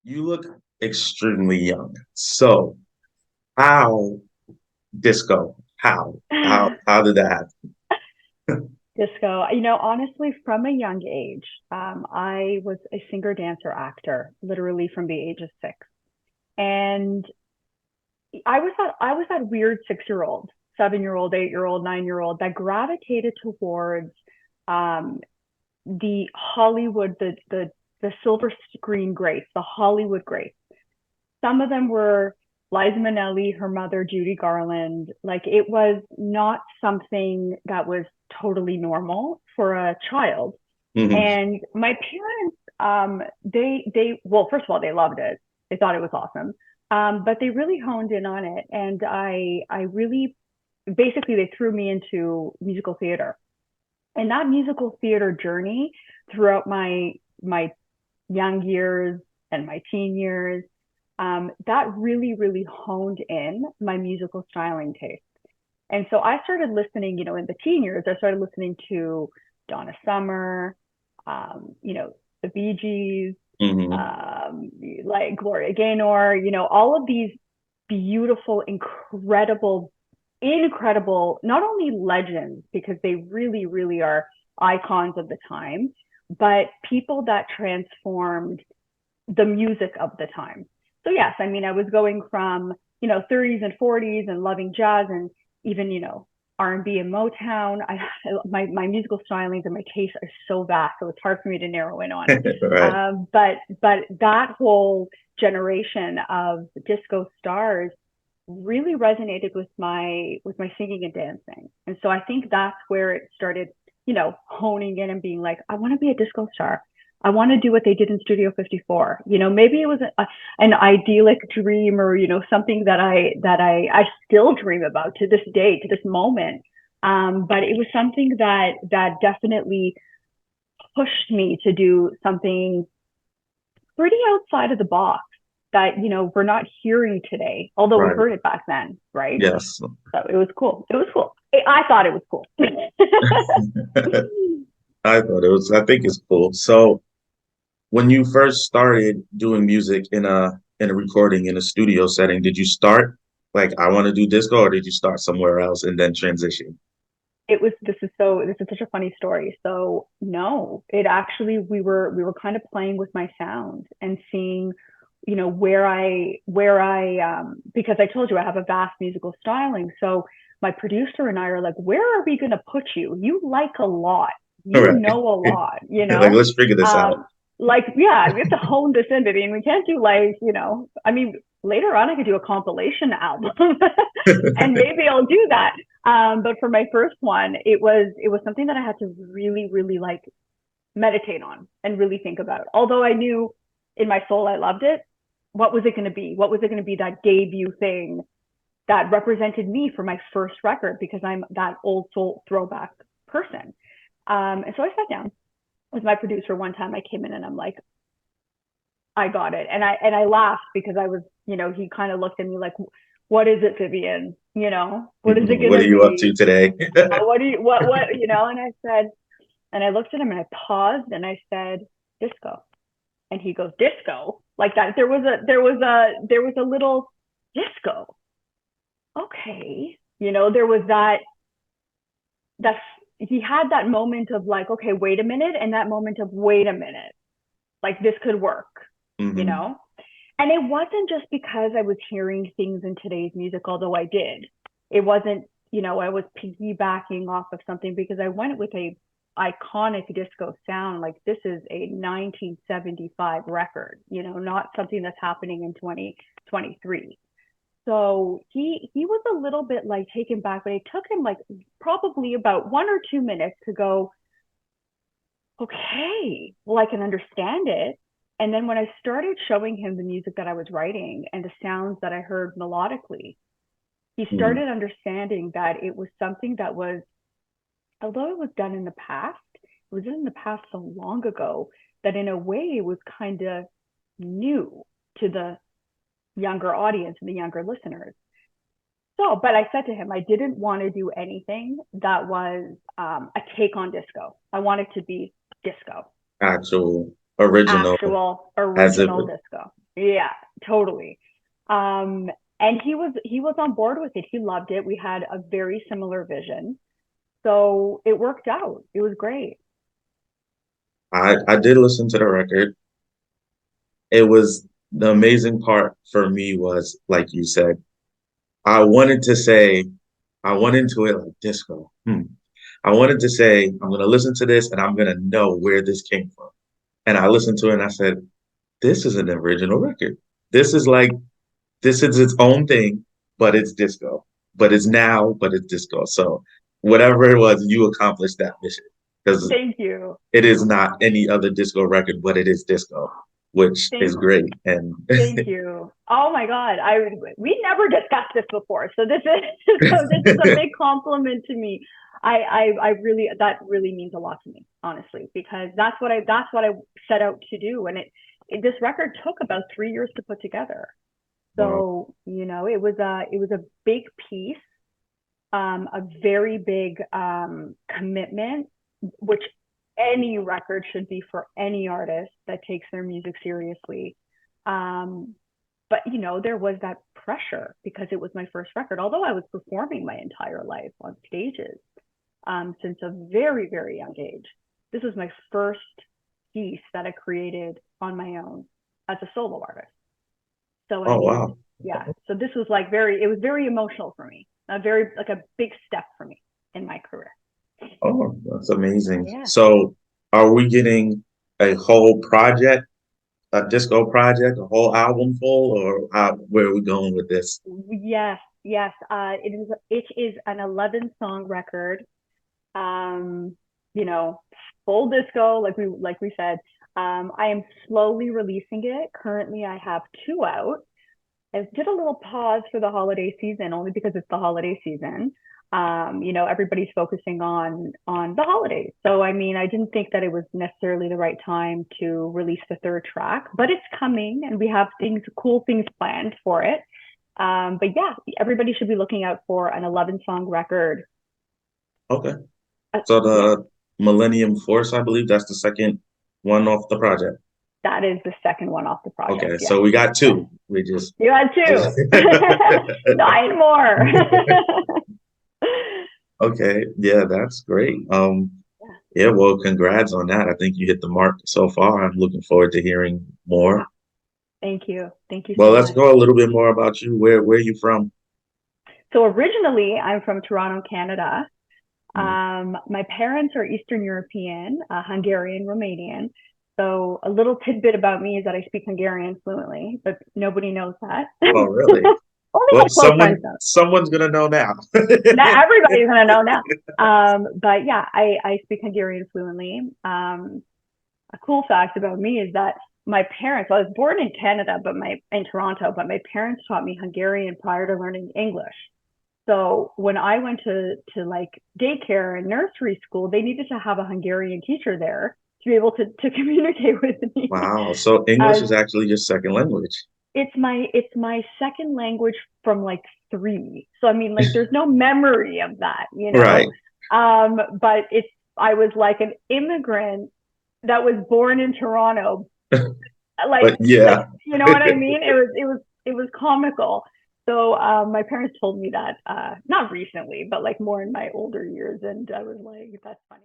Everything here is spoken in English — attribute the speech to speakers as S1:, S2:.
S1: You look extremely young. So how disco? How did that happen?
S2: Disco. Honestly, from a young age, I was a singer, dancer, actor, literally from the age of 6. And I was that weird 6-year-old, 7-year-old, 8-year-old, 9-year-old that gravitated towards um, the Hollywood, the silver screen greats, the Hollywood greats. Some of them were Liza Minnelli, her mother, Judy Garland. Like it was not something that was totally normal for a child.
S1: Hmm.
S2: And my parents, well, first of all, they loved it. They thought it was awesome. But they really honed in on it. And I really, basically, they threw me into musical theater. And that musical theater journey throughout my young years and my teen years, that really, really honed in my musical styling taste. And so I started listening, in the teen years, I started listening to Donna Summer, the Bee Gees,
S1: Hmm.
S2: like Gloria Gaynor, all of these beautiful, incredible, not only legends, because they really, really are icons of the time, but people that transformed the music of the time. So yes, I mean, I was going from, 30s and 40s and loving jazz and even, R&B and Motown. My musical stylings and my tastes are so vast, so it's hard for me to narrow in on.
S1: Right.
S2: But that whole generation of disco stars really resonated with my singing and dancing, and so I think that's where it started, honing in and being like, I want to be a disco star. I want to do what they did in Studio 54. Maybe it was an idyllic dream, or something that I still dream about to this day, to this moment. But it was something that definitely pushed me to do something pretty outside of the box that we're not hearing today, although we
S1: Right.
S2: heard it back then, right?
S1: Yes.
S2: So it was cool. It was cool. I thought it was cool.
S1: I think it's cool. So when you first started doing music in a recording in a studio setting, did you start like I want to do disco or did you start somewhere else and then transition?
S2: This is such a funny story. So no, it actually, we were kind of playing with my sound and seeing, where I because I told you I have a vast musical styling. So my producer and I are like, where are we going to put you? You like a lot,
S1: All
S2: you
S1: right.
S2: know a lot,
S1: Like let's figure this out.
S2: um like, yeah, we have to hone this in, baby, and we can't do, like, I mean, later on I could do a compilation album and maybe I'll do that. But for my first one, it was something that I had to really, really, like, meditate on and really think about. Although I knew in my soul I loved it, what was it going to be? What was it going to be that debut thing that represented me for my first record? Because I'm that old soul throwback person. And so I sat down with my producer one time. I came in and I'm like, I got it. And I laughed because I was, he kind of looked at me like, what is it, Vivian? What is it
S1: What are
S2: gonna
S1: you up
S2: be?
S1: to today?
S2: What do you what And I said, and I looked at him and I paused and I said, disco. And he goes, disco? Like that. There was a little disco. Okay. There was that he had that moment of like, okay, wait a minute, and that moment of wait a minute, like this could work, you
S1: Hmm.
S2: know? And it wasn't just because I was hearing things in today's music, although I did. It wasn't, I was piggybacking off of something because I went with a iconic disco sound. Like this is a 1975 record, not something that's happening in 2023. So he was a little bit like taken back, but it took him like probably about 1 or 2 minutes to go, okay, well, I can understand it. And then when I started showing him the music that I was writing and the sounds that I heard melodically, he
S1: Hmm.
S2: started understanding that it was something that was, although it was done in the past, it was done in the past so long ago that in a way it was kind of new to the younger audience and the younger listeners. So, but I said to him, I didn't want to do anything that was a take on disco. I wanted to be disco,
S1: Actual original
S2: actual
S1: as if
S2: original disco. Yeah, totally. Um, and he was on board with it. He loved it. We had a very similar vision. So it worked out. It was great.
S1: I did listen to the record. It was the amazing part for me was, like you said, I wanted to say, I went into it like disco. I wanted to say, I'm going to listen to this and I'm going to know where this came from. And I listened to it and I said, this is an original record. This is like, this is its own thing, but it's disco. But it's now, but it's disco. So whatever it was, you accomplished that mission because
S2: Thank you.
S1: it is not any other disco record, but it is disco, which is
S2: Thank
S1: great. And
S2: Thank you. Oh my God. We never discussed this before. So this is so this is a big compliment to me. I really that really means a lot to me, honestly, because that's what I set out to do. And this record took about 3 years to put together.
S1: wow.
S2: So, it was a big piece, a very big commitment, which any record should be for any artist that takes their music seriously. Um, but there was that pressure because it was my first record. Although I was performing my entire life on stages since a very, very young age, this was my first piece that I created on my own as a solo artist. So I
S1: Oh,
S2: mean,
S1: wow.
S2: yeah. So this was like it was very emotional for me. A very like a big step for me in my career.
S1: Oh, that's amazing.
S2: Yeah.
S1: So, are we getting a whole project, a disco project, a whole album full, or where are we going with this?
S2: Yes, yes. It is an 11 song record. Um, you know, full disco, like we said. I am slowly releasing it. Currently, I have two out. I did a little pause for the holiday season only because it's the holiday season. Everybody's focusing on the holidays. So I mean, I didn't think that it was necessarily the right time to release the third track, but it's coming and we have cool things planned for it. But yeah, everybody should be looking out for an 11 song record.
S1: Okay. So
S2: Yeah,
S1: the Millennium Force, I believe that's the second one off the project.
S2: that is the second one off the project.
S1: Okay,
S2: Yes,
S1: so we got
S2: yes.
S1: two. We just
S2: You had two. 9 more.
S1: okay, yeah, that's great. Yeah, well, congrats on that. I think you hit the mark so far. I'm looking forward to hearing more.
S2: Thank you. Thank you
S1: Well,
S2: so
S1: let's
S2: much.
S1: go a little bit more about you. Where are you from?
S2: So originally, I'm from Toronto, Canada.
S1: Mm.
S2: My parents are Eastern European, Hungarian, Romanian. So a little tidbit about me is that I speak Hungarian fluently, but nobody knows that.
S1: Oh, really?
S2: Only
S1: Well,
S2: my close friends know.
S1: someone's gonna know now.
S2: Now everybody's gonna know now. But yeah, I speak Hungarian fluently. A cool fact about me is that my parents, I was born in Canada, but my in Toronto, but my parents taught me Hungarian prior to learning English. So when I went to like daycare and nursery school, they needed to have a Hungarian teacher there to be able to communicate with me.
S1: Wow. So English
S2: As
S1: is actually your second language.
S2: it's my second language from like three. So I mean, like, there's no memory of that.
S1: Right.
S2: But I was like an immigrant that was born in Toronto, like
S1: But yeah.
S2: you know what I mean? It was comical. So my parents told me that not recently, but like more in my older years, and I was like, that's funny.